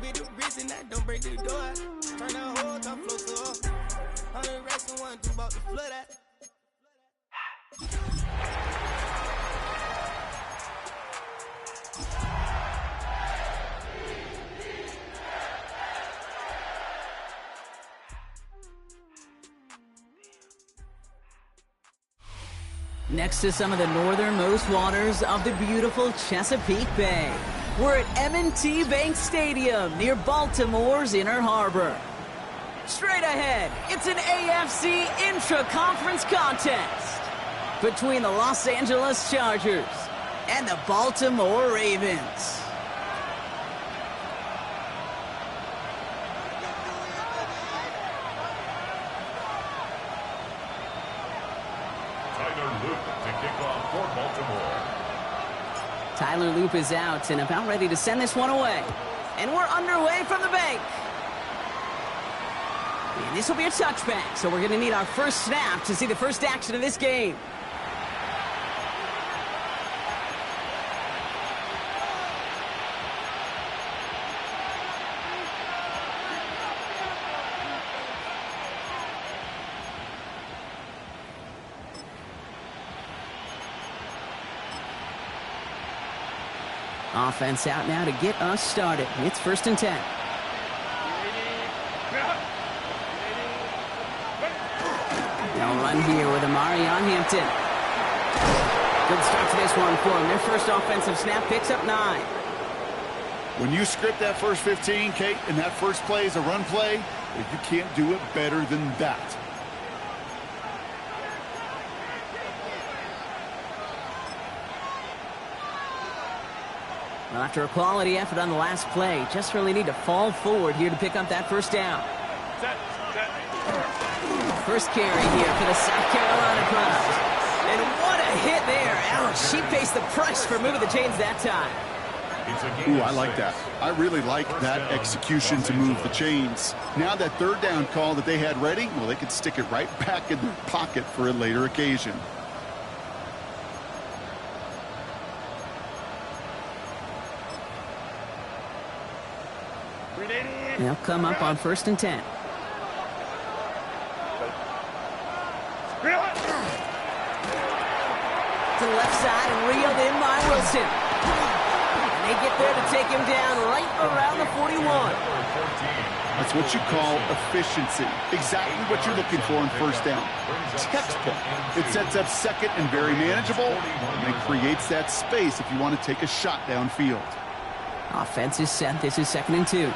be the reason that don't break the door. Turn the whole top floor to up. 100 racks and 1 2 about to flood that. Next to some of the northernmost waters of the beautiful Chesapeake Bay, we're at M&T Bank Stadium near Baltimore's Inner Harbor. Straight ahead, it's an AFC intra-conference contest between the Los Angeles Chargers and the Baltimore Ravens. Tyler Loop is out and about ready to send this one away. And we're underway from the bank. And this will be a touchback, so we're going to need our first snap to see the first action of this game. Offense out now to get us started. It's 1st and 10. They'll run here with Amari on Hampton. Good start to this one for them. Their first offensive snap picks up 9. When you script that first 15, Kate, and that first play is a run play, you can't do it better than that. Well, after a quality effort on the last play, just really need to fall forward here to pick up that first down. First carry here for the South Carolina crowd. And what a hit there. Alex, she faced the price for moving the chains that time. Ooh, I like that. I really like that execution to move the chains. Now that 3rd down call that they had ready, well, they could stick it right back in their pocket for a later occasion. They'll come up on 1st and 10. To the left side and reeled in by Wilson. And they get there to take him down right around the 41. That's what you call efficiency. Exactly what you're looking for in 1st down. Textbook. It sets up 2nd and very manageable, and it creates that space if you want to take a shot downfield. Offense is set. This is 2nd and 2.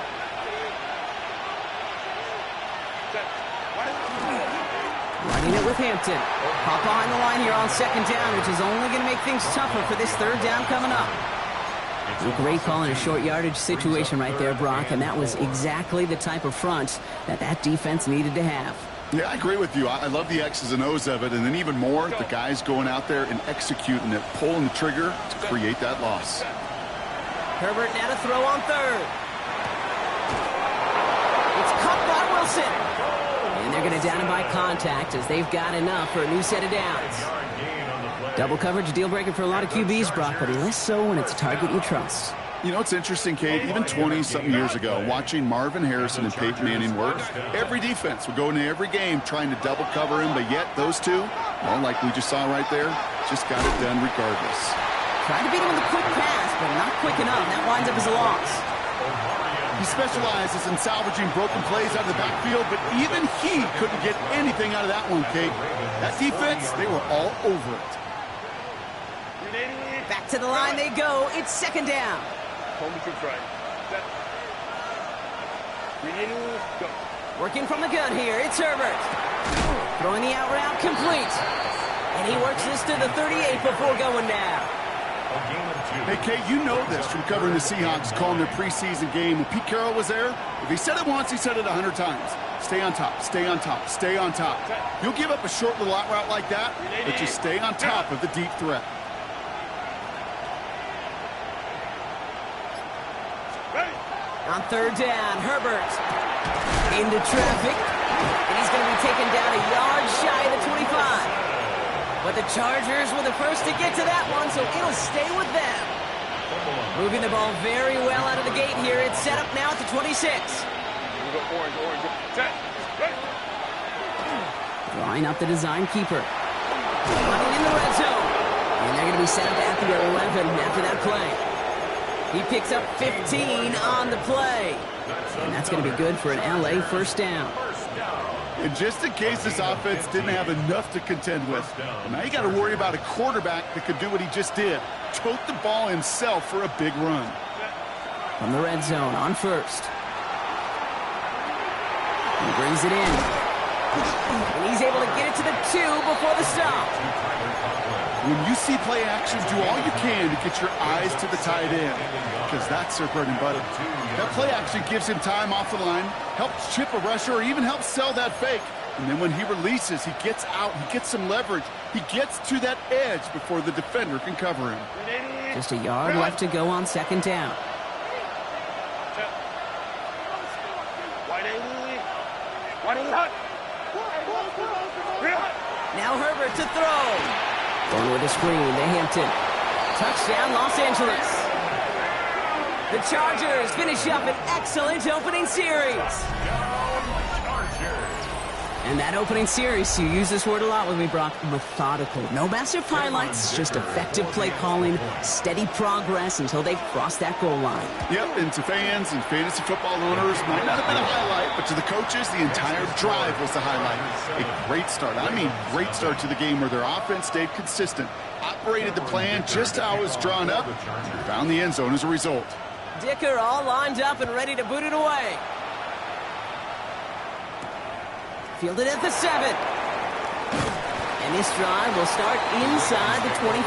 Running it with Hampton. Pop behind the line here on 2nd down, which is only going to make things tougher for this 3rd down coming up. A great call in a short yardage situation right there, Brock, and that was exactly the type of front that defense needed to have. Yeah, I agree with you. I love the X's and O's of it, and then even more, the guys going out there and executing it, pulling the trigger to create that loss. Herbert now to throw on 3rd. It's caught by Wilson. And they're going to down him by contact as they've got enough for a new set of downs. Double coverage, deal breaker for a lot of QBs, Brock, but less so when it's a target you trust. You know, it's interesting, Kate, even 20-something years ago, watching Marvin Harrison and Peyton Manning work, every defense would go into every game trying to double cover him, but yet those two, well, like we just saw right there, just got it done regardless. Tried to beat him with a quick pass, but not quick enough. That winds up as a loss. He specializes in salvaging broken plays out of the backfield, but even he couldn't get anything out of that one, Kate. That defense, they were all over it. Back to the line they go. It's 2nd down. Working from the gun here. It's Herbert. Throwing the out route complete. And he works this to the 38 before going down. Hey, Kate, you know this from covering the Seahawks, calling their preseason game. When Pete Carroll was there, if he said it once, he said it 100 times. Stay on top, stay on top, stay on top. You'll give up a short little out route like that, but you stay on top of the deep threat. On 3rd down, Herbert into traffic, and he's going to be taken down a yard shy of the 25. But the Chargers were the first to get to that one, so it'll stay with them. Moving the ball very well out of the gate here. It's set up now at the 26. Drawing up the design keeper. Running in the red zone. And they're going to be set up at the 11 after that play. He picks up 15 on the play. And that's going to be good for an LA first down. And just in case this offense didn't have enough to contend with, now you got to worry about a quarterback that could do what he just did. Tote the ball himself for a big run. From the red zone on first. He brings it in. And he's able to get it to the 2 before the stop. When you see play action, do all you can to get your eyes to the tight end, because that's their bread and butter. That play action gives him time off the line, helps chip a rusher, or even helps sell that fake. And then when he releases, he gets out, he gets some leverage. He gets to that edge before the defender can cover him. Just a yard left to go on second down. Now Herbert to throw. Going with a screen to Hampton. Touchdown, Los Angeles. The Chargers finish up an excellent opening series. And that opening series, you use this word a lot with me, Brock, methodical. No massive highlights, just effective play calling, steady progress until they cross that goal line. Yep, and to fans and fantasy football owners, might not have been a highlight, but to the coaches, the entire drive was the highlight. A great start, great start to the game where their offense stayed consistent, operated the plan just how it was drawn up, and found the end zone as a result. Dicker all lined up and ready to boot it away. Fielded at the 7. And this drive will start inside the 25.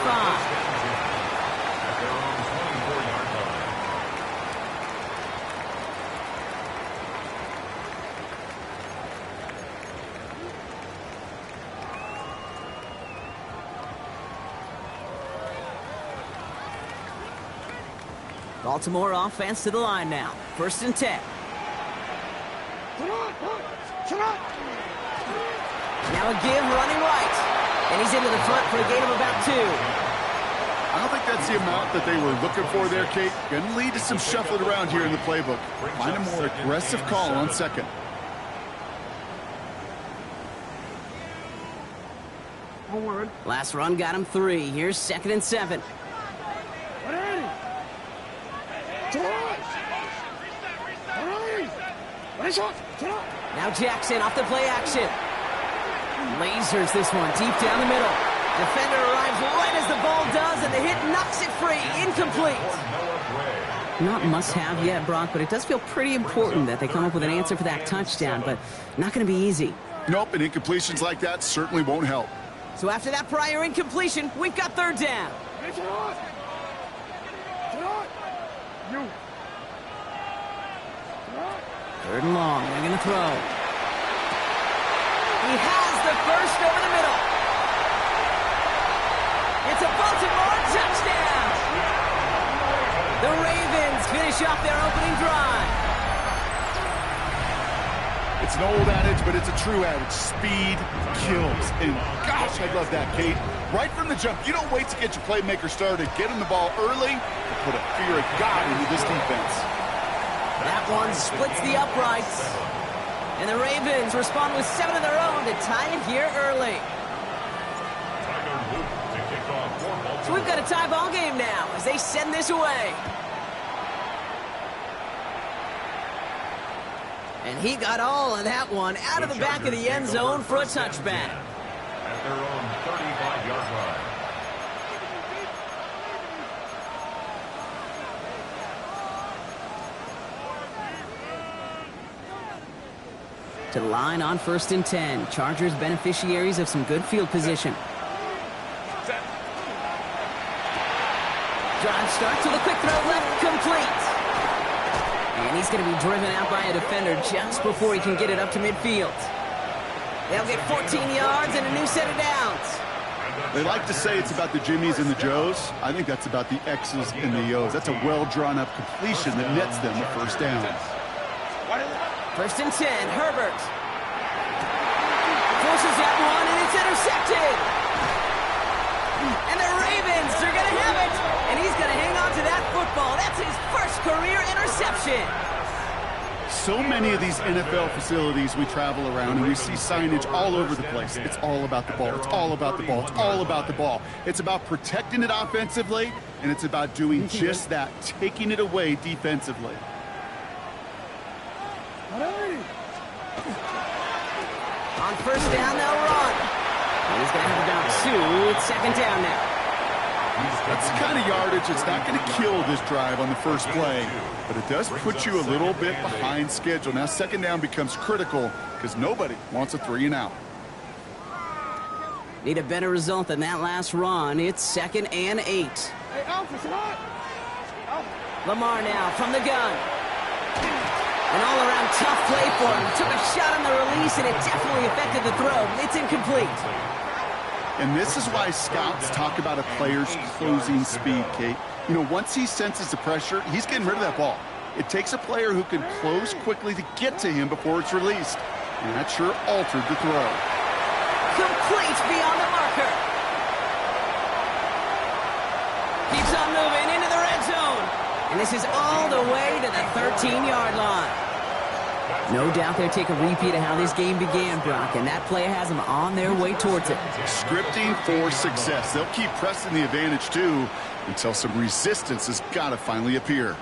Baltimore offense to the line now. 1st and 10. Now a give running right. And he's into the front for a gain of about 2. I don't think that's the amount that they were looking for there, Kate. Going to lead to some shuffling around here in the playbook. Find a more aggressive call on second. Last run got him 3. Here's 2nd and 7. Now Jackson off the play action. Lasers this one deep down the middle. Defender arrives right as the ball does, and the hit knocks it free. Incomplete. Not must-have yet, Brock, but it does feel pretty important that they come up with an answer for that touchdown, but not going to be easy. Nope, and incompletions like that certainly won't help. So after that prior incompletion, we've got 3rd down. 3rd and long, they're going to throw. He has the first over the middle. It's a Baltimore touchdown. The Ravens finish off their opening drive. It's an old adage, but it's a true adage. Speed kills. And gosh, I love that, Kate. Right from the jump, you don't wait to get your playmaker started. Get him the ball early and put a fear of God into this defense. That one splits the uprights. And the Ravens respond with 7 of their own to tie it here early. So we've got a tie ball game now as they send this away. And he got all of that one out of the back of the end zone for a touchback. At their own 35-yard line. To the line on 1st and 10. Chargers beneficiaries of some good field position. Drive starts with a quick throw left, complete. And he's going to be driven out by a defender just before he can get it up to midfield. They'll get 14 yards and a new set of downs. They like to say it's about the Jimmies and the Joes. I think that's about the X's and the O's. That's a well-drawn-up completion that nets them a first down. 1st and 10, Herbert. Forces that one, and it's intercepted. And the Ravens are going to have it. And he's going to hang on to that football option. So many of these NFL facilities we travel around, and we see signage all over the place. It's all about the ball. It's all about the ball. It's all about the ball. It's about protecting it offensively, and it's about doing just that, taking it away defensively. On first down, they'll run. And he's going to have about 2. It's second down now. That's the kind of yardage that's not going to kill this drive on the first play, but it does put you a little bit behind schedule. Now second down becomes critical because nobody wants a 3 and out. Need a better result than that last run. It's 2nd and 8. Lamar now from the gun. An all-around tough play for him. Took a shot on the release, and it definitely affected the throw. It's incomplete. And this is why scouts talk about a player's closing speed, Kate. You know, once he senses the pressure, he's getting rid of that ball. It takes a player who can close quickly to get to him before it's released. And that sure altered the throw. Complete beyond the marker. Keeps on moving into the red zone. And this is all the way to the 13-yard line. No doubt they'll take a repeat of how this game began, Brock, and that play has them on their way towards it. Scripting for success. They'll keep pressing the advantage, too, until some resistance has got to finally appear.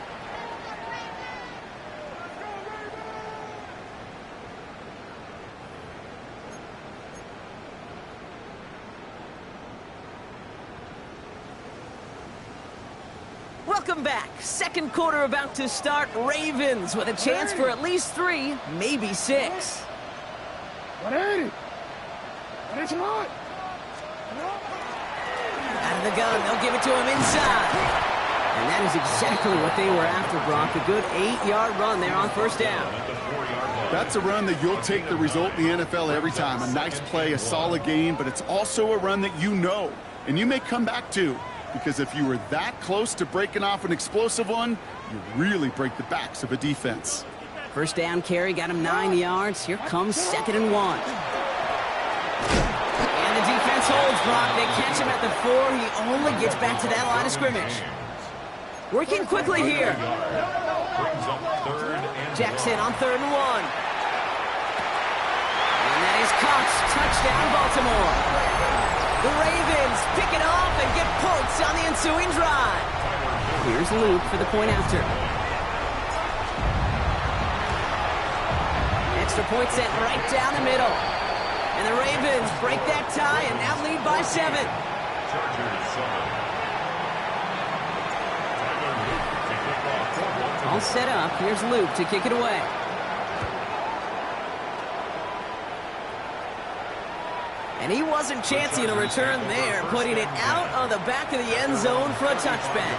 Welcome back. Second quarter about to start. Ravens with a chance for at least 3, maybe 6. Out Out of the gun, they'll give it to him inside. And that is exactly what they were after, Brock. A good 8-yard run there on first down. That's a run that you'll take the result in the NFL every time. A nice play, a solid game, but it's also a run that you know, and you may come back to. Because if you were that close to breaking off an explosive one, you really break the backs of a defense. First down carry got him 9 yards. Here comes 2nd and 1. And the defense holds, Brock. They catch him at the 4. He only gets back to that line of scrimmage. Working quickly here. Jackson on 3rd and 1. And that is caught. Touchdown, Baltimore. The Ravens pick it off and get points on the ensuing drive. Here's Luke for the point after. Extra point sent right down the middle. And the Ravens break that tie and now lead by 7. All set up. Here's Luke to kick it away. And he wasn't chancing a return there, putting it out on the back of the end zone for a touchback.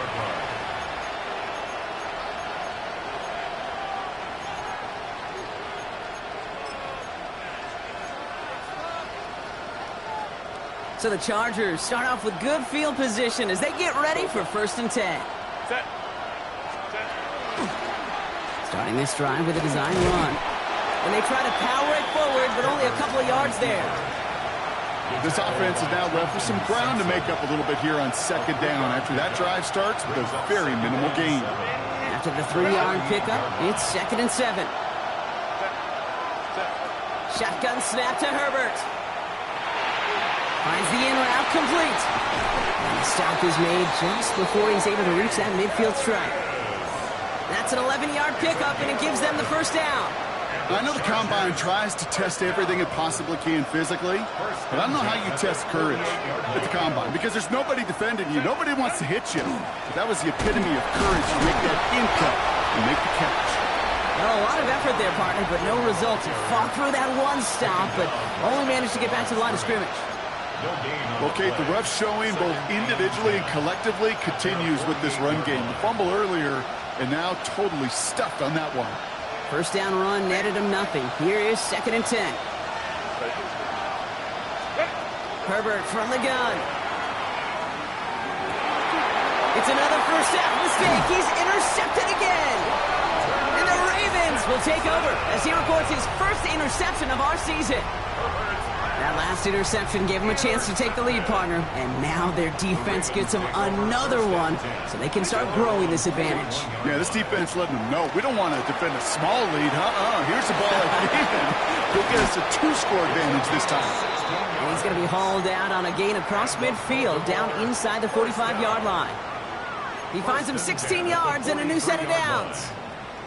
So the Chargers start off with good field position as they get ready for 1st and 10. Starting this drive with a design run. And they try to power it forward, but only a couple of yards there. This offense is now left with some ground to make up a little bit here on 2nd down after that drive starts with a very minimal gain. After the 3-yard pickup, it's 2nd and 7. Shotgun snap to Herbert. Finds the in route complete. And the stop is made just before he's able to reach that midfield strike. That's an 11-yard pickup, and it gives them the first down. I know the Combine tries to test everything it possibly can physically, but I don't know how you test courage at the Combine because there's nobody defending you. Nobody wants to hit you. But that was the epitome of courage to make that in cut and make the catch. Well, a lot of effort there, partner, but no results. He fought through that one stop, but only managed to get back to the line of scrimmage. Well, Kate, the rough showing both individually and collectively continues with this run game. The fumble earlier and now totally stuffed on that one. First down run netted him nothing. Here is 2nd and 10. Herbert from the gun. It's another first half mistake. He's intercepted again. And the Ravens will take over as he records his first interception of our season. That last interception gave them a chance to take the lead, partner. And now their defense gets them another one, so they can start growing this advantage. Yeah, this defense letting them know we don't want to defend a small lead. Here's the ball again. Go get us a 2-score advantage this time. And he's going to be hauled out on a gain across midfield, down inside the 45-yard line. He finds him 16 yards and a new set of downs.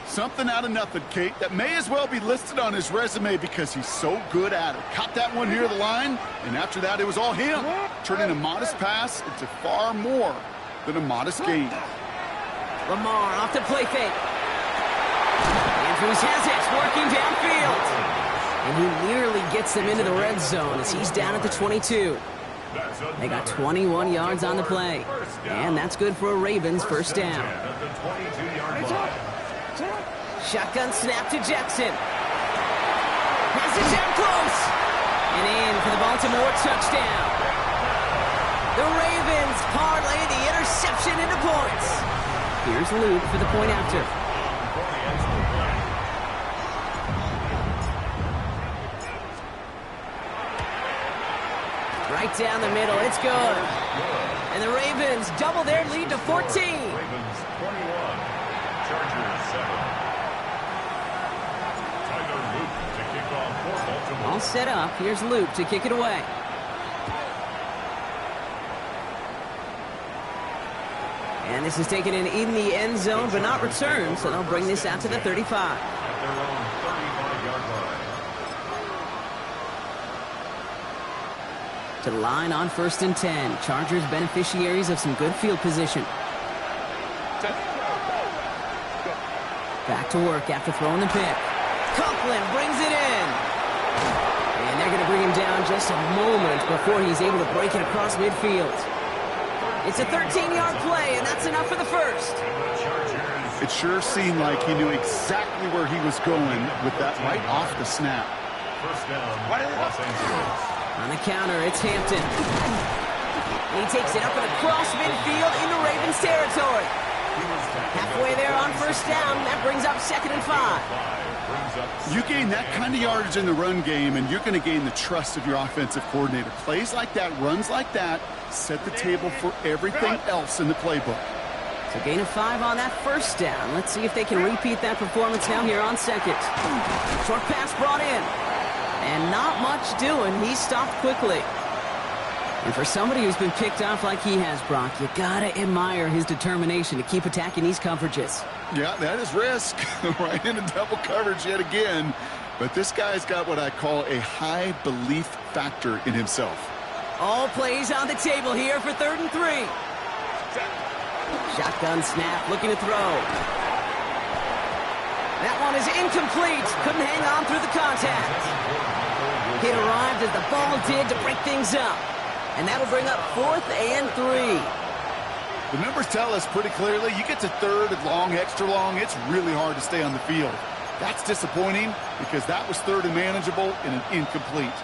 Something out of nothing, Kate, that may as well be listed on his resume because he's so good at it. Caught that one near the line, and after that, it was all him. Turning a modest pass into far more than a modest gain. Lamar off the play fake. Andrews has it, working downfield. And he nearly gets them into the red zone as he's down at the 22. They got 21 yards on the play. And that's good for a Ravens first down. Shotgun snap to Jackson. Passes down close. And in for the Baltimore touchdown. The Ravens parlay the interception into points. Here's Luke for the point after. Right down the middle, it's good. And the Ravens double their lead to 14. Ravens 21, Chargers 7. All set up. Here's Luke to kick it away. And this is taken in the end zone, but not returned, so they'll bring this out to the 35. At their own 35-yard line. To the line on 1st and 10. Chargers beneficiaries of some good field position. Back to work after throwing the pick. Coughlin brings it in. And they're going to bring him down just a moment before he's able to break it across midfield. It's a 13-yard play, and that's enough for the first. It sure seemed like he knew exactly where he was going with that right off the snap. First down, Los Angeles. On the counter, it's Hampton. And he takes it up and across midfield into Ravens territory. Halfway there on first down, that brings up 2nd and 5. You gain that kind of yardage in the run game, and you're going to gain the trust of your offensive coordinator. Plays like that, runs like that, set the table for everything else in the playbook. So gain of 5 on that first down. Let's see if they can repeat that performance now here on second. Short pass brought in. And not much doing. He stopped quickly. And for somebody who's been picked off like he has, Brock, you gotta admire his determination to keep attacking these coverages. Yeah, that is risk. Right into double coverage yet again. But this guy's got what I call a high belief factor in himself. All plays on the table here for 3rd and 3. Shotgun snap, looking to throw. That one is incomplete. Couldn't hang on through the contact. It arrived as the ball did to break things up. And that'll bring up 4th and 3. The numbers tell us pretty clearly, you get to 3rd and long, extra long, it's really hard to stay on the field. That's disappointing because that was 3rd and manageable and an incomplete.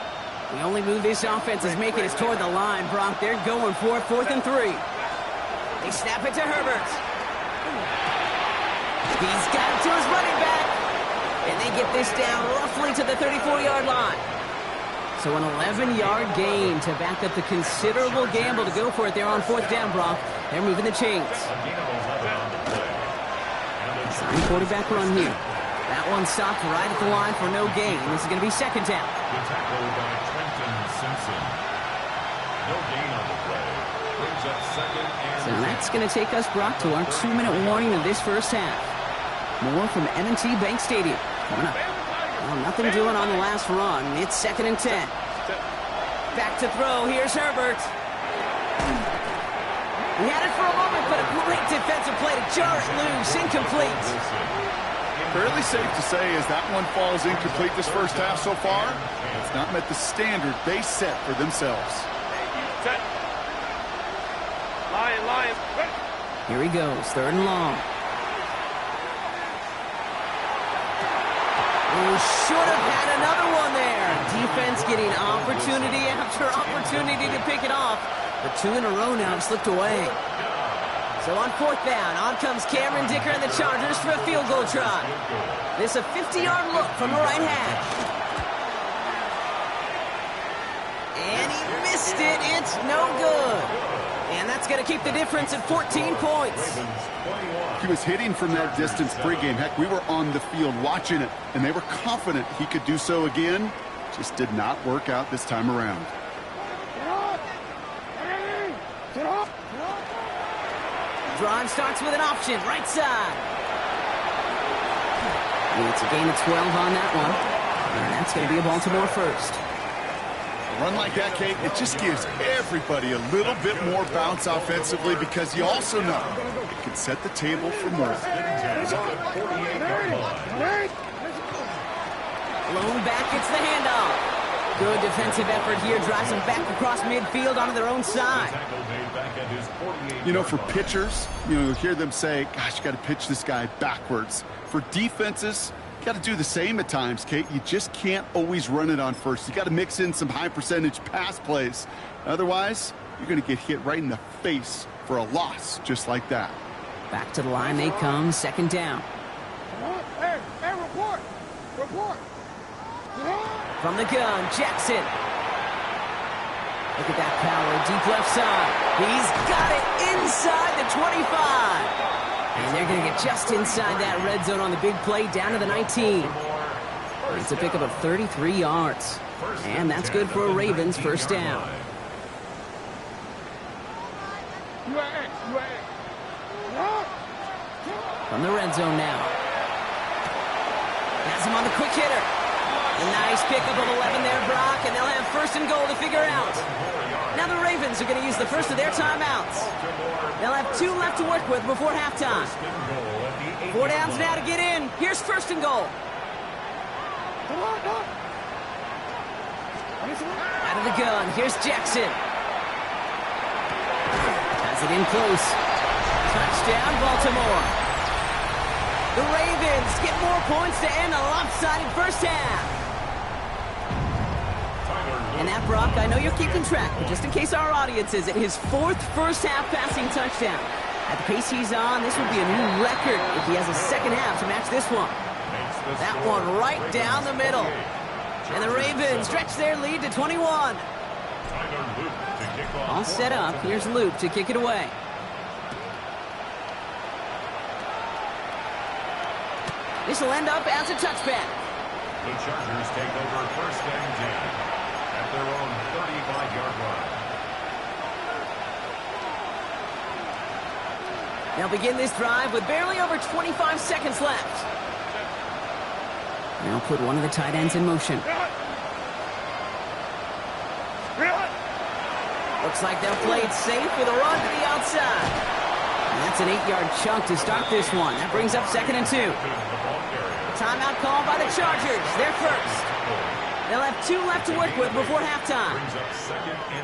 The only move this offense is making is toward the line, Brock. They're going for it, 4th and 3. They snap it to Herbert. He's got it to his running back. And they get this down roughly to the 34-yard line. So an 11-yard gain to back up the considerable gamble to go for it there on 4th down, Brock. They're moving the chains. Sign quarterback run here. That one stopped right at the line for no gain. This is going to be 2nd down. Good tackle by Trenton Simpson. No gain on the play. Brings up 2nd and... So that's going to take us, Brock, to our 2-minute warning of this first half. More from M&T Bank Stadium coming up. Well, nothing doing on the last run. It's 2nd and 10. Back to throw. Here's Herbert. He had it for a moment, but a great defensive play to jar it loose. Incomplete. Fairly safe to say as that one falls incomplete this first half so far, it's not met the standard they set for themselves. Lion. Here he goes, 3rd and long. Should have had another one there. Defense getting opportunity after opportunity to pick it off. But 2 in a row now have slipped away. So on 4th down, on comes Cameron Dicker and the Chargers for a field goal try. This a 50-yard look from the right hash. And he missed it. It's no good. And that's going to keep the difference at 14 points. He was hitting from that distance pregame. Heck, we were on the field watching it, and they were confident he could do so again. Just did not work out this time around. Drive starts with an option, right side. It's a gain of 12 on that one. And that's going to be a Baltimore first. A run like that, Kate, it just gives everybody a little bit more bounce offensively because you also know it can set the table for more. Blown back, gets the handoff. Good defensive effort here, drives them back across midfield onto their own side. You know, for pitchers, you'll hear them say, gosh, you got to pitch this guy backwards. For defenses, you got to do the same at times, Kate. You just can't always run it on first. You got to mix in some high percentage pass plays. Otherwise, you're going to get hit right in the face for a loss just like that. Back to the line they come, second down. Hey, report! Report! From the gun, Jackson. Look at that power, deep left side. He's got it inside the 25. And they're going to get just inside that red zone on the big play, down to the 19. It's a pickup of 33 yards. And that's good for a Ravens first down. From the red zone now. Has him on the quick hitter. A nice pickup of 11 there, Brock, and they'll have first and goal to figure out. Now the Ravens are going to use the first of their timeouts. They'll have 2 left to work with before halftime. 4 downs now to get in. Here's first and goal. Out of the gun, here's Jackson. Has it in close. Touchdown, Baltimore. The Ravens get more points to end a lopsided first half. And that, Brock, I know you're keeping track, but just in case our audience is, his 4th first-half passing touchdown. At the pace he's on, this would be a new record if he has a second half to match this one. That one right down the middle. And the Ravens stretch their lead to 21. All set up. Here's Luke to kick it away. This will end up as a touchback. The Chargers take over first and 10 at their own 35-yard line. They'll begin this drive with barely over 25 seconds left. They'll put one of the tight ends in motion. Looks like they'll play it safe with a run to the outside. And that's an 8-yard chunk to start this one. That brings up second and 2. Timeout called by the Chargers. They're first. They'll have 2 left to work with before halftime.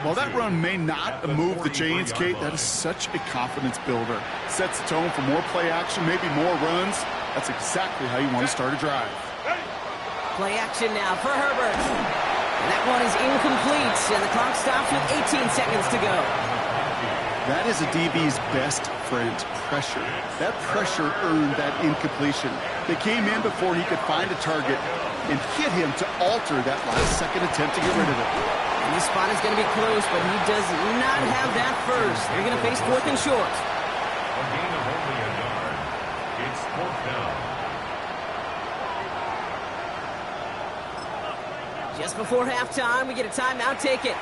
While that run may not move the chains, Kate, that is such a confidence builder. Sets the tone for more play action, maybe more runs. That's exactly how you want to start a drive. Play action now for Herbert. And that one is incomplete, and the clock stops with 18 seconds to go. That is a DB's best friend, pressure. That pressure earned that incompletion. They came in before he could find a target and hit him to alter that last-second attempt to get rid of it. And this spot is going to be close, but he does not have that first. They're going to face 4th and short. A gain of only a yard. It's 4th down. Just before halftime, we get a timeout. Take it.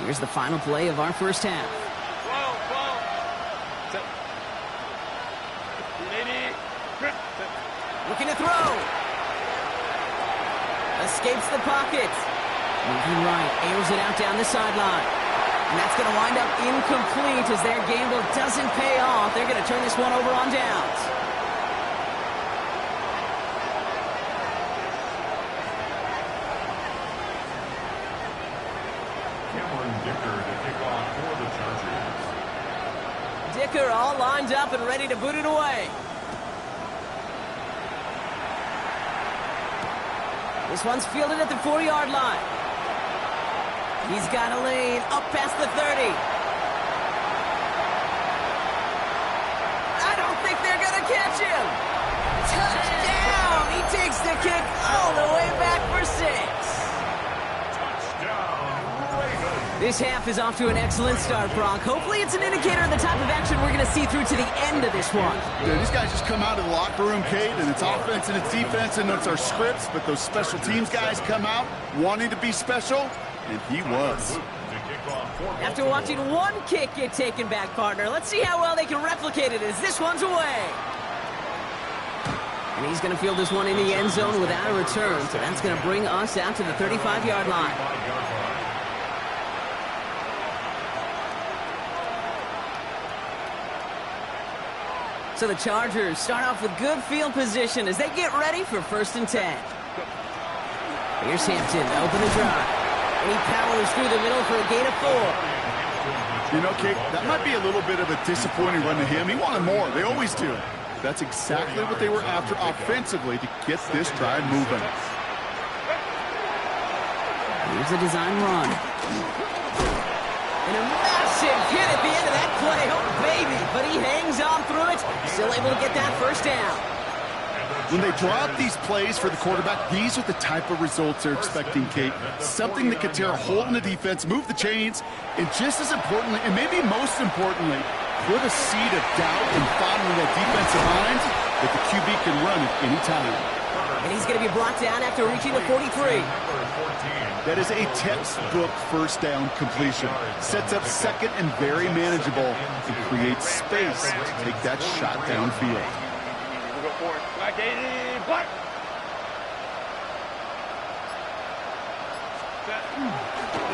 Here's the final play of our first half. Looking to throw. Escapes the pocket. Moving right, airs it out down the sideline. And that's going to wind up incomplete as their gamble doesn't pay off. They're going to turn this one over on downs. Dicker all lined up and ready to boot it away. This one's fielded at the 4-yard line. He's got a lane up past the 30. I don't think Watch him! Touchdown! He takes the kick all the way back for 6. This half is off to an excellent start, Brock. Hopefully it's an indicator of the type of action we're going to see through to the end of this one. Yeah, these guys just come out of the locker room, Kate, and it's offense and it's defense and it's our scripts, but those special teams guys come out wanting to be special, and he was. After watching one kick get taken back, partner, let's see how well they can replicate it as this one's away. And he's going to field this one in the end zone without a return, so that's going to bring us out to the 35-yard line. So the Chargers start off with good field position as they get ready for 1st and 10. Here's Hampton to open the drive. And he powers through the middle for a gain of 4. You know, Kate, that might be a little bit of a disappointing run to him. He wanted more. They always do. That's exactly what they were after offensively to get this drive moving. Here's a design run. And a massive hit at the end of that play. Oh, baby. But he hangs on through it. Still able to get that 1st down. When they draw up these plays for the quarterback, these are the type of results they're expecting, Kate. Something that could tear a hole in the defense, move the chains, and just as importantly, and maybe most importantly, put a seed of doubt and fondling that defensive mind that the QB can run at any time. And he's going to be brought down after reaching the 43. That is a textbook 1st down completion. Sets up 2nd and very manageable and creates space to take that shot downfield. Go for it. Black 80, black.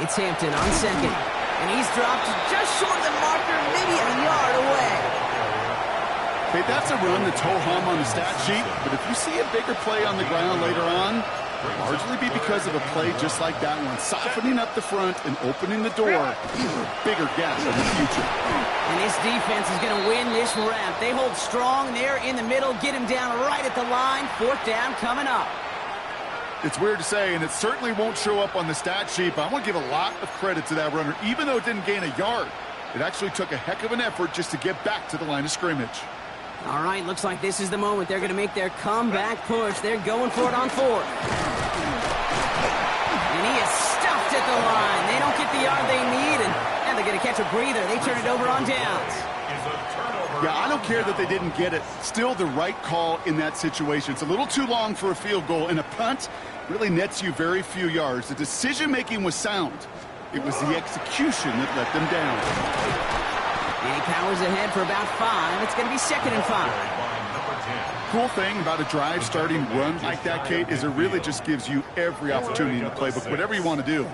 It's Hampton on 2nd. And he's dropped just short of the marker, maybe a yard away. Hey, that's a run that's ho-hum on the stat sheet, but if you see a bigger play on the ground later on, it'll largely be because of a play just like that one, softening up the front and opening the door for a bigger gap in the future. And this defense is going to win this rep. They hold strong there in the middle, get him down right at the line. 4th down coming up. It's weird to say, and it certainly won't show up on the stat sheet, but I want to give a lot of credit to that runner. Even though it didn't gain a yard, it actually took a heck of an effort just to get back to the line of scrimmage. All right, looks like this is the moment. They're going to make their comeback push. They're going for it on 4th. And he is stuffed at the line. They don't get the yard they need, and they're going to catch a breather. They turn it over on downs. Yeah, I don't care that they didn't get it. Still the right call in that situation. It's a little too long for a field goal, and a punt really nets you very few yards. The decision-making was sound. It was the execution that let them down. And he powers ahead for about 5. It's going to be 2nd and 5. Cool thing about a drive starting run like that, Kate, is it really just gives you every opportunity in the playbook, whatever you want to do.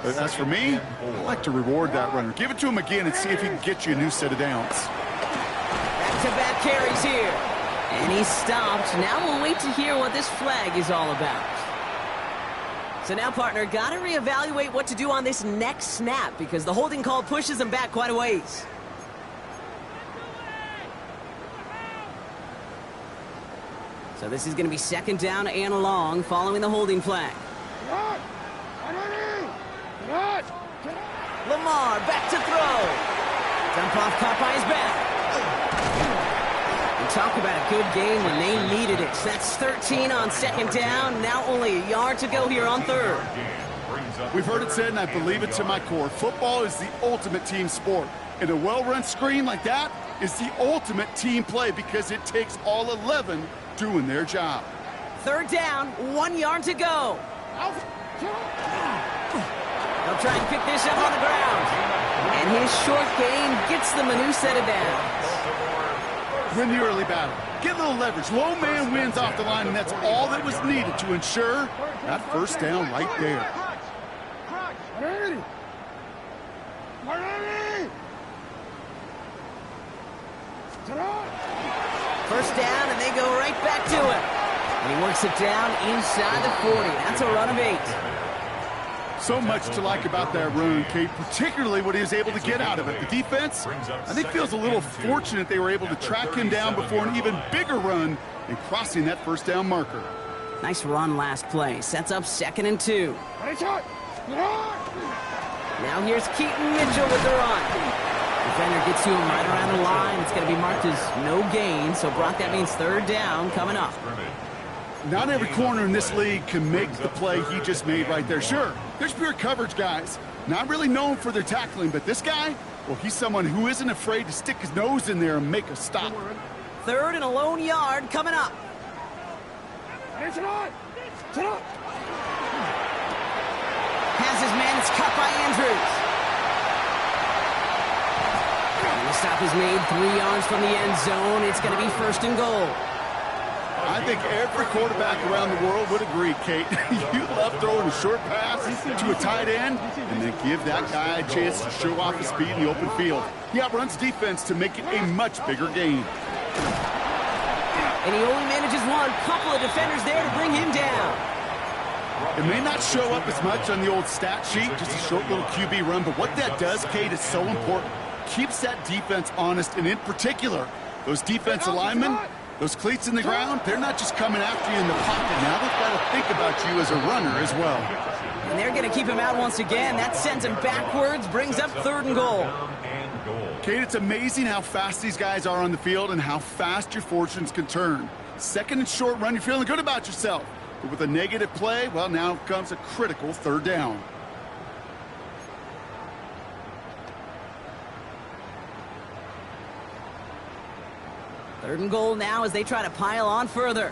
But as for me, I like to reward that runner. Give it to him again and see if he can get you a new set of downs. Back-to-back carries here. And he stopped. Now we'll wait to hear what this flag is all about. So now, partner, got to reevaluate what to do on this next snap because the holding call pushes him back quite a ways. So this is going to be 2nd down and long following the holding flag. Lamar back to throw. Dump off caught by his back. And talk about a good game when they needed it. That's 13 on 2nd down. Now only a yard to go here on 3rd. We've heard it said, and I believe it to my core. Football is the ultimate team sport. And a well-run screen like that is the ultimate team play because it takes all 11 doing their job. 3rd down, 1 yard to go. They'll try and pick this up on the ground. And his short gain gets them a new set of downs. Win the early battle. Get a little leverage. Low man wins off the line, and that's all that was needed to ensure that 1st down right there. First down, and they go right back to it. And he works it down inside the 40. That's a run of 8. So much to like about that run, Kate, particularly what he was able to get out of it. The defense, I think, feels a little fortunate they were able to track him down before an even bigger run and crossing that 1st down marker. Nice run last play. Sets up 2nd and 2. Now here's Keaton Mitchell with the run. Defender gets to him right around the line. It's going to be marked as no gain. So, Brock, that means third down coming up. Not every corner in this league can make the play he just made right there. Sure, there's pure coverage guys. Not really known for their tackling, but this guy, well, he's someone who isn't afraid to stick his nose in there and make a stop. Third and a lone yard coming up. Has his man. It's cut by Andrews. And the stop is made 3 yards from the end zone. It's going to be first and goal. I think every quarterback around the world would agree, Kate. You love throwing a short pass to a tight end and then give that guy a chance to show off his speed in the open field. He outruns defense to make it a much bigger gain. And he only manages one. Couple of defenders there to bring him down. It may not show up as much on the old stat sheet, just a short little QB run, but what that does, Kate, is so important. Keeps that defense honest, and in particular, those defensive linemen, those cleats in the ground, they're not just coming after you in the pocket. Now they've got to think about you as a runner as well. And they're going to keep him out once again. That sends him backwards, brings up third and goal. Kate, it's amazing how fast these guys are on the field and how fast your fortunes can turn. Second and short run, you're feeling good about yourself. But with a negative play, well, now comes a critical third down. Third and goal now as they try to pile on further.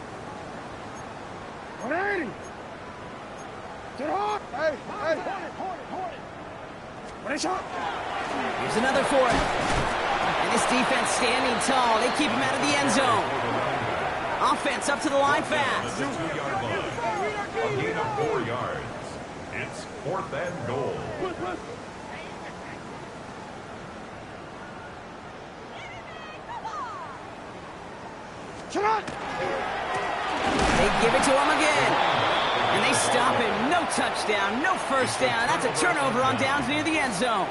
180. Here's another for it. And this defense standing tall. They keep him out of the end zone. Offense up to the line fast. The 2-yard line. A gain of 4 yards. It's fourth and goal. They give it to him again. And they stop him. No touchdown, no first down. That's a turnover on downs near the end zone.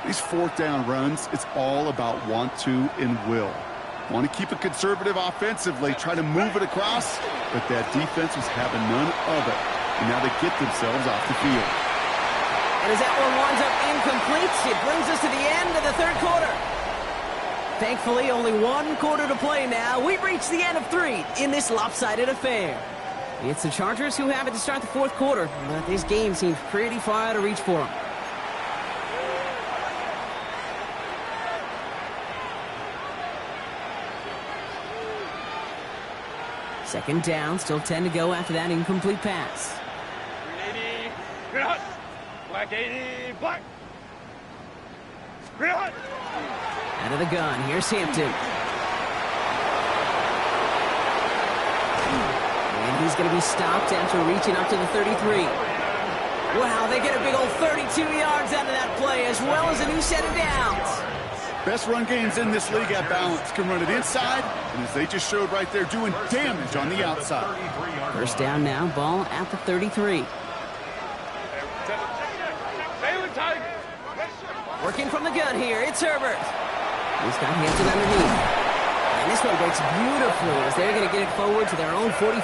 These fourth down runs, it's all about want to and will. Want to keep it conservative offensively, try to move it across, but that defense was having none of it. And now they get themselves off the field. And as that one winds up incomplete, it brings us to the end of the third quarter. Thankfully, only 1 quarter to play now. We've reached the end of 3 in this lopsided affair. It's the Chargers who have it to start the fourth quarter, but this game seems pretty far out of reach for them. Second down, still 10 to go after that incomplete pass. 380. Green hut. Black 80. Black. Green hut. Out of the gun, here's Hampton. And he's going to be stopped after reaching up to the 33. Wow, they get a big old 32 yards out of that play, as well as a new set of downs. Best run games in this league at balance. Can run it inside, and as they just showed right there, doing damage on the outside. First down now, ball at the 33. Working from the gun here, it's Herbert. He's got Hampton underneath. And this one breaks beautifully as they're going to get it forward to their own 45.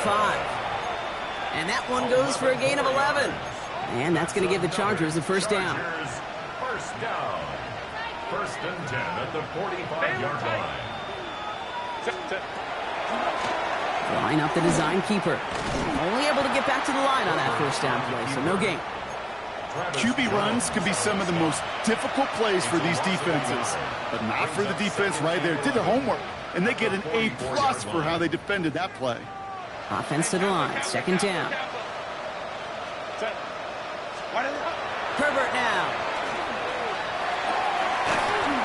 And that one goes for a gain of 11. And that's going to give the Chargers the first down. First down. First and 10 at the 45-yard line. Line up the design keeper. Only able to get back to the line on that first down play, so no gain. QB runs can be some of the most difficult plays for these defenses, but not for the defense right there. Did their homework, and they get an A+ for how they defended that play. Offense to the line, second down. Herbert now.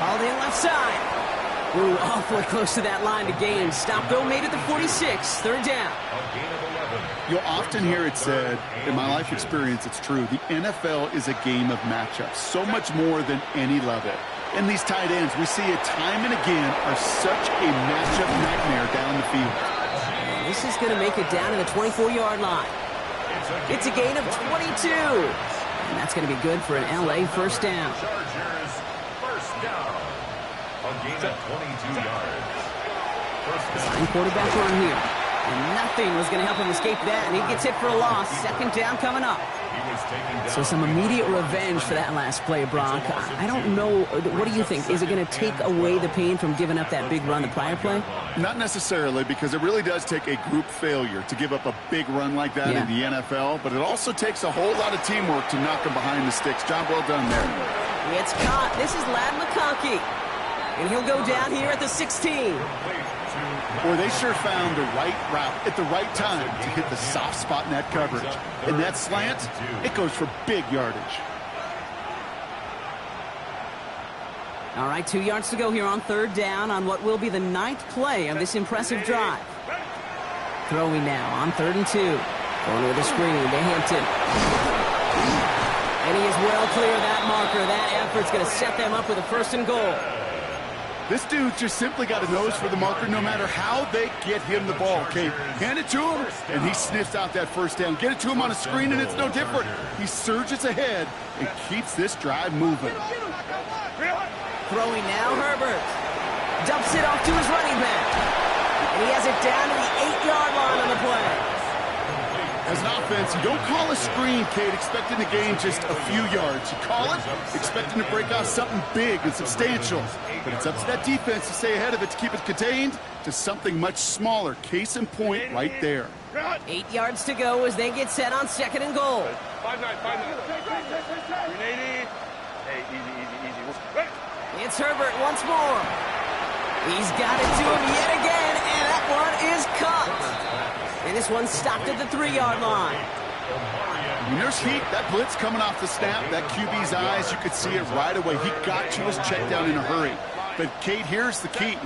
Hauled in left side. Ooh, awfully close to that line to gain. Stop go made at the 46, third down. You'll often hear it said, in my life experience, it's true, the NFL is a game of matchups, so much more than any level. And these tight ends, we see it time and again, are such a matchup nightmare down the field. And this is going to make it down to the 24-yard line. It's a gain of 22. And that's going to be good for an LA first down. Chargers first down. A gain of 22 yards. First down. Sign quarterback run here. And nothing was going to help him escape that, and he gets hit for a loss. Second down coming up. So some immediate revenge for that last play, Brock. I don't know. What do you think? Is it going to take away the pain from giving up that big run the prior play? Not necessarily, because it really does take a group failure to give up a big run like that in the NFL, but it also takes a whole lot of teamwork to knock them behind the sticks. Job well done there. It's caught. This is Lad McConkey, and he'll go down here at the 16. Boy, they sure found the right route at the right time to hit the soft spot in that coverage. And that slant, it goes for big yardage. All right, 2 yards to go here on third down on what will be the 9th play of this impressive drive. Throwing now on 3rd and 2. Going with a screen to Hampton. And he is well clear of that marker. That effort's going to set them up with a 1st and goal. This dude just simply got a nose for the marker no matter how they get him the ball, okay? Hand it to him, and he sniffs out that 1st down. Get it to him on a screen, and it's no different. He surges ahead and keeps this drive moving. Throwing now, Herbert. Dumps it off to his running back. And he has it down to the 8-yard line on the play. As an offense, you don't call a screen, Kate, expecting to gain just a few yards. You call it expecting to break out something big and substantial. But it's up to that defense to stay ahead of it, to keep it contained to something much smaller. Case in point right there. 8 yards to go as they get set on 2nd and goal. 5-9. 380. Hey, easy. It's Herbert once more. He's got it to him yet again, and that one is caught. And this one stopped at the 3-yard line. When there's heat, that blitz coming off the snap, that QB's eyes, you could see it right away. He got to his check down in a hurry. But, Kate, here's the key.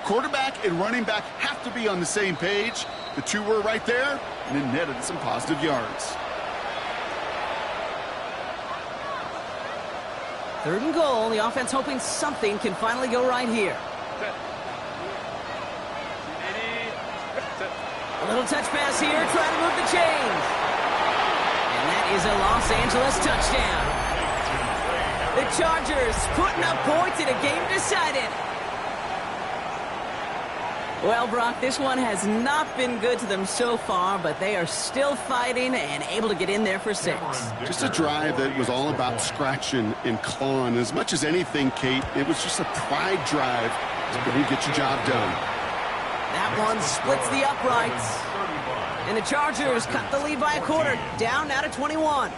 Quarterback and running back have to be on the same page. The two were right there, and it netted some positive yards. 3rd and goal. The offense hoping something can finally go right here. A little touch pass here, trying to move the chains. And that is a Los Angeles touchdown. The Chargers putting up points in a game decided. Well, Brock, this one has not been good to them so far, but they are still fighting and able to get in there for 6. Just a drive that was all about scratching and clawing. As much as anything, Kate, it was just a pride drive to go and get your job done. That one splits the uprights. And the Chargers cut the lead by a quarter, down now to 21.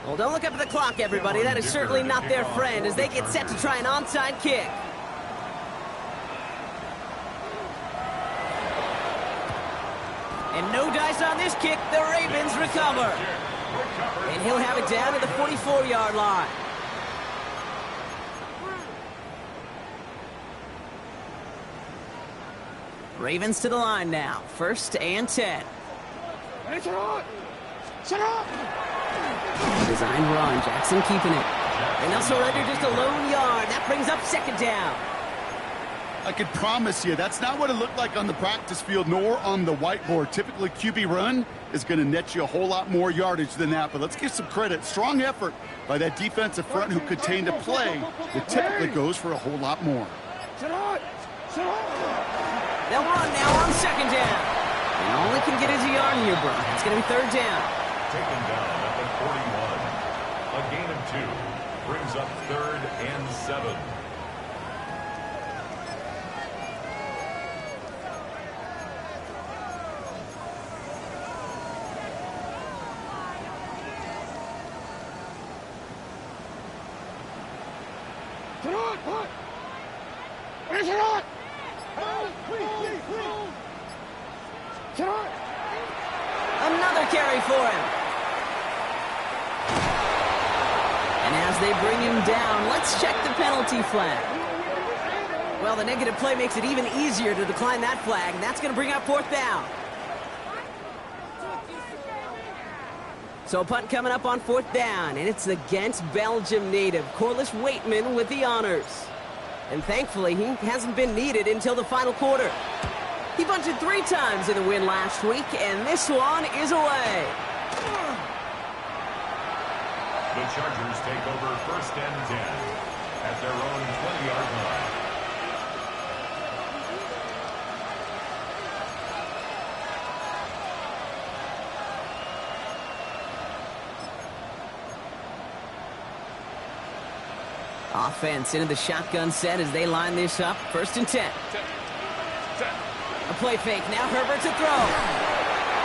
Well, don't look up at the clock, everybody. That is certainly not their friend as they get set to try an onside kick. And no dice on this kick. The Ravens recover. And he'll have it down to the 44-yard line. Ravens to the line now. 1st and 10. Designed run. Jackson keeping it. And they'll surrender just a lone yard. That brings up 2nd down. I can promise you that's not what it looked like on the practice field nor on the whiteboard. Typically, QB run is going to net you a whole lot more yardage than that. But let's give some credit. Strong effort by that defensive front who contained a play that typically goes for a whole lot more. They'll run now on 2nd down. And all they can get is a yard here, Brock. It's going to be 3rd down. Taken down at the 41. A gain of 2 brings up 3rd and 7. Another carry for him. And as they bring him down, let's check the penalty flag. Well, the negative play makes it even easier to decline that flag, and that's going to bring up 4th down. So a punt coming up on 4th down, and it's against Belgium native Corliss Waitman with the honors. And thankfully, he hasn't been needed until the final quarter. He bunted 3 times in the win last week, and this one is away. The Chargers take over 1st and 10 at their own 20-yard line. Offense into the shotgun set as they line this up. 1st and 10. A play fake. Now Herbert to throw.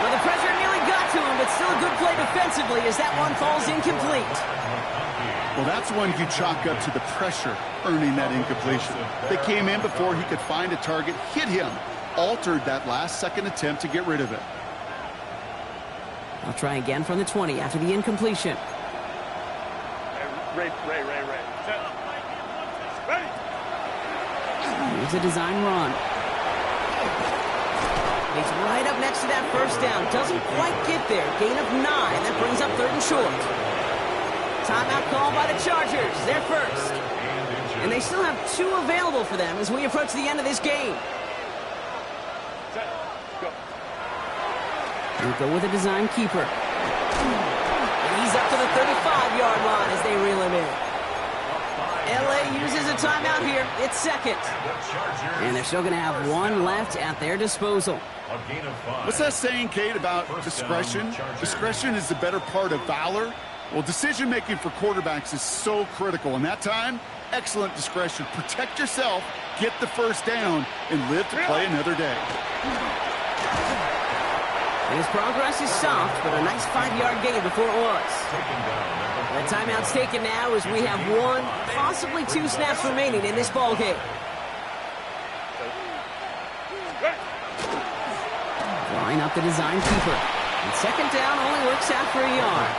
Well, the pressure nearly got to him, but still a good play defensively as that one falls incomplete. Well, that's one you chalk up to the pressure earning that incompletion. They came in before he could find a target, hit him, altered that last-second attempt to get rid of it. I'll try again from the 20 after the incompletion. Ray. Ready. Here's a design run. He's right up next to that 1st down. Doesn't quite get there. Gain of 9. That brings up 3rd and short. Timeout call by the Chargers. They're first. And they still have 2 available for them as we approach the end of this game. Set. Go. We'll go with a design keeper. And he's up to the 35-yard line as they reel him in. LA uses a timeout here. It's 2nd. And they're still going to have 1 left at their disposal. What's that saying, Kate, about discretion? Discretion is the better part of valor. Well, decision-making for quarterbacks is so critical. In that time, excellent discretion. Protect yourself, get the 1st down, and live to play another day. His progress is soft, but a nice 5-yard gain before it was. The timeout's taken now as we have 1, possibly 2 snaps remaining in this ball game. Line up the design keeper. And 2nd down only works out for a yard.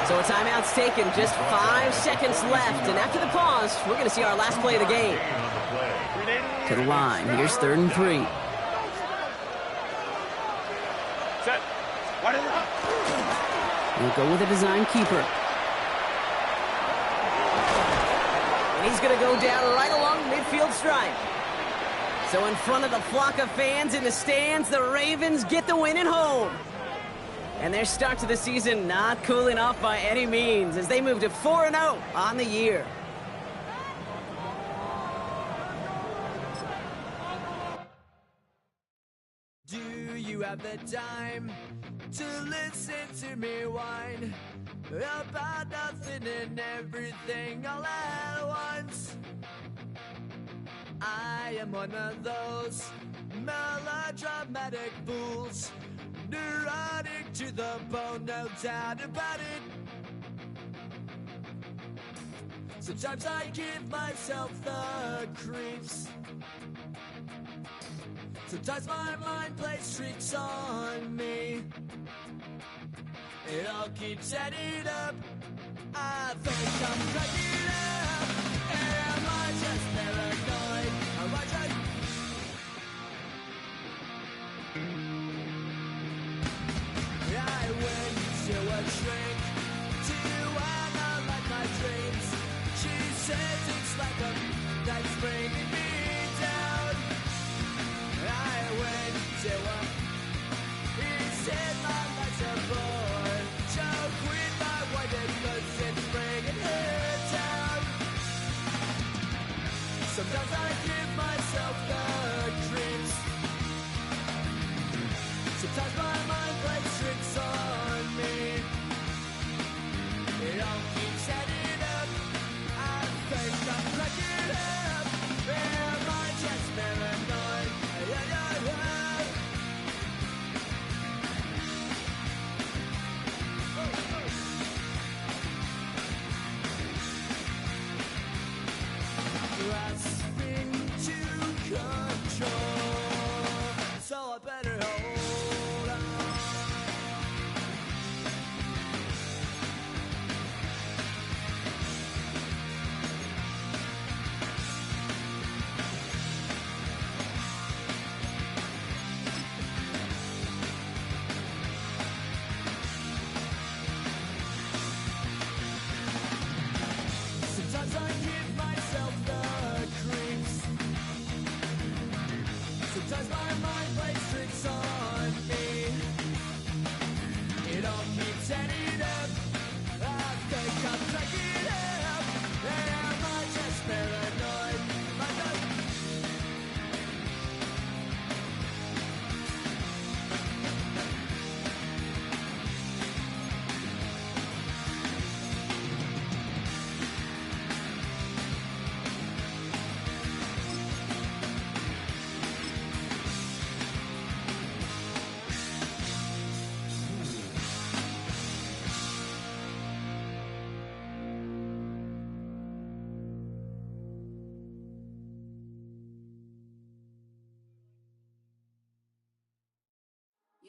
So a timeout's taken, just 5 seconds left. And after the pause, we're going to see our last play of the game. To the line, here's 3rd and 3. Set. What is it? We'll go with a design keeper. And he's going to go down right along the midfield stripe. So in front of the flock of fans in the stands, the Ravens get the win at home. And their start to the season not cooling off by any means as they move to 4-0 on the year. Do you have the time to listen to me whine about nothing and everything all at once? I am one of those melodramatic fools, neurotic to the bone, no doubt about it. Sometimes I give myself the creeps. Sometimes my mind plays tricks on me. It all keeps adding up. I think I'm cracking up. Am I just paranoid? Am I just... I went to a shrink to analyze my dreams. She says it's like a that's bringing me down. I went to a... He said my life's a bore. Joke with my wife because it's bringing her down. Sometimes I give myself the creeps. Sometimes my mind plays tricks on me. It all keeps adding up. I think I'm cracking up. Am I just paranoid?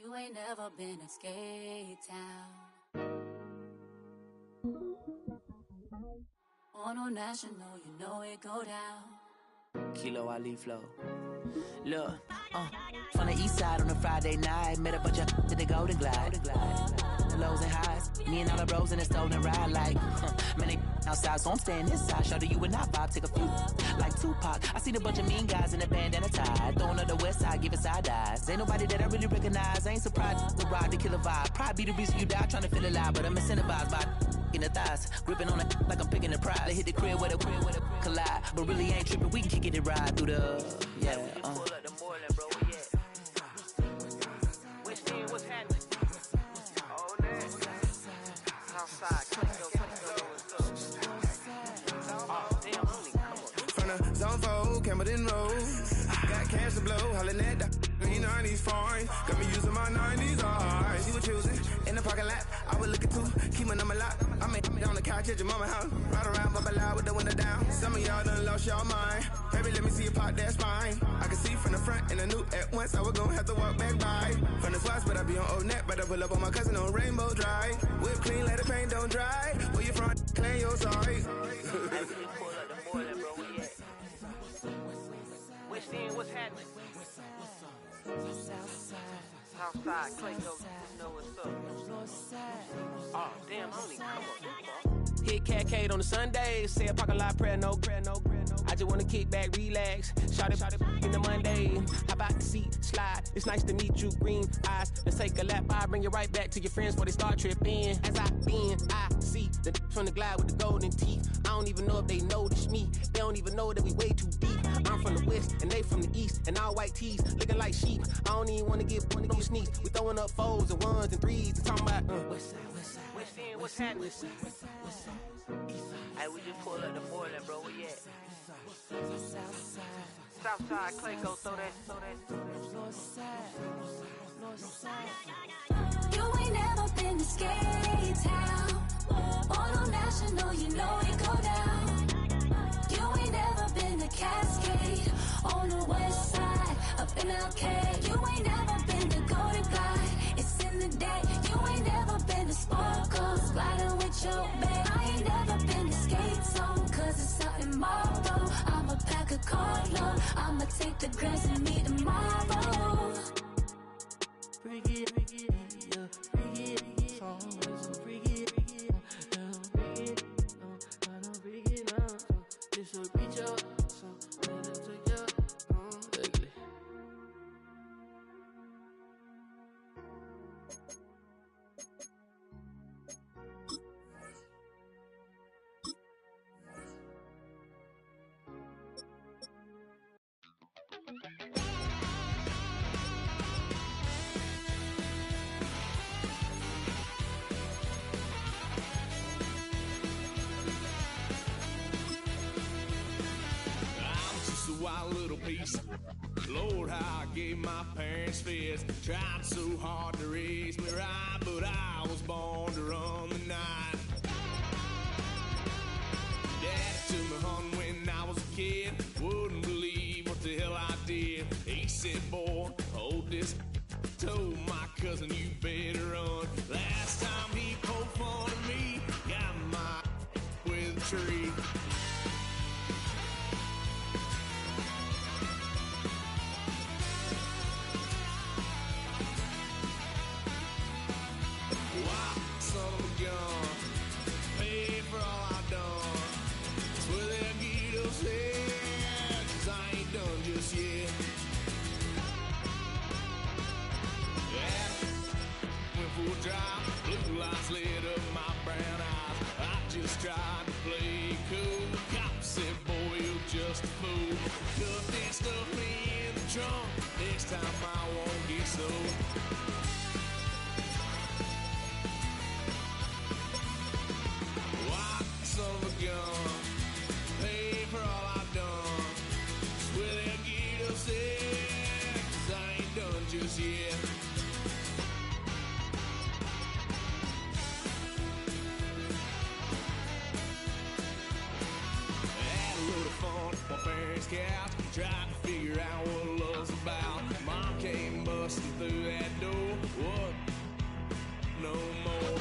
You ain't never been a skate town. On a national, you know it go down. Kilo Ali Flow. Look, from the east side on a Friday night, met a bunch of to the Golden Glide. The lows and highs, me and all the bros in a stolen ride like, man, they outside, so I'm staying inside. Show you and I vibe, take a few, like Tupac. I seen a bunch of mean guys in the band and a tie, throwing up the west side, giving side eyes. Ain't nobody that I really recognize, I ain't surprised to ride the killer vibe. Probably be the reason you die, trying to feel alive, but I'm incentivized by in the thighs, gripping on it like I'm picking a prize. They hit the crib with a collide, but really ain't tripping. We can kick it and ride through the Pull up the Moreland, bro. Where you at? Which team? What's happening? Oh, man. Southside, Clinko, what's up? Oh, damn, homie, come on. From the zone 4, Campbellton Road. Got cash to blow, hollin' at the E90s foreign. Got me using my 90s, alright. You were choosing in the parking lot. I was looking too, keep my number locked. I'm on the couch at your mama house. Ride around, bubble loud with the window down. Some of y'all done lost y'all mind. Baby, let me see you pop that spine. I can see from the front and I knew at once I was gonna have to walk back by. From the spots, but I be on Old Net. Better pull up on my cousin on Rainbow Drive. Whip clean, let the paint don't dry. Where you from? Clean your sorry. Pull up the Moreland, bro. Where you at? Which team? What's happening? Southside, Clinko, you know what's up. Oh, damn, homie, come on. Hit Catcade on the Sundays, say a parking lot prayer, no. I just wanna kick back, relax, shout it in the Monday. How about the seat, slide, it's nice to meet you, green eyes. Let's take a lap, I bring you right back to your friends before they start tripping. As I see the from the glide with the golden teeth. I don't even know if they notice me, they don't even know that we way too deep. I'm from the west, and they from the east, and all white tees, looking like sheep. I don't even wanna get one of those sneaks. We throwing up fours and ones and threes, and talking about, Which team? What's happening? Hey, we just pull up the Moreland, bro. Where you at? Southside, Clinko, throw that. You ain't never been to skate town. On a national, you know it go down. You ain't never been to Cascade. On the west side, up in Arcade. You ain't never been to Golden Glide. It's in the day. You ain't never been to Sparkles, sliding with your babe. I ain't never been to Skate Zone, cause it's out in Marlboro. I'ma pack a carload. I'ma take the grass and meet tomorrow. Bring it, yeah, bring it, song, so bring it, bring it, this will reach up, so let it take you, ugly. Wild little piece. Lord, how I gave my parents fits. Tried so hard to raise me right, but I was born to run the night. Dad took me home when I was a kid. Wouldn't believe what the hell I did. He said, boy, hold this. Told my cousin, you better run. Last time he poked fun at me, got my with a tree. Son of a gun, pay for all I've done. Swear they'll get upset, 'cause I ain't done just yet. Yeah, went for a drive, blue lights lit up my brown eyes. I just tried to play cool. Cop said, boy, you're just a fool. Cut that stuff in the trunk, next time I won't get so. Son of a gun, pay for all I've done. Swear they'll get upset, 'cause I ain't done just yet. Had a load of fun on my parents' couch, tried to figure out what love's about. Mom came busting through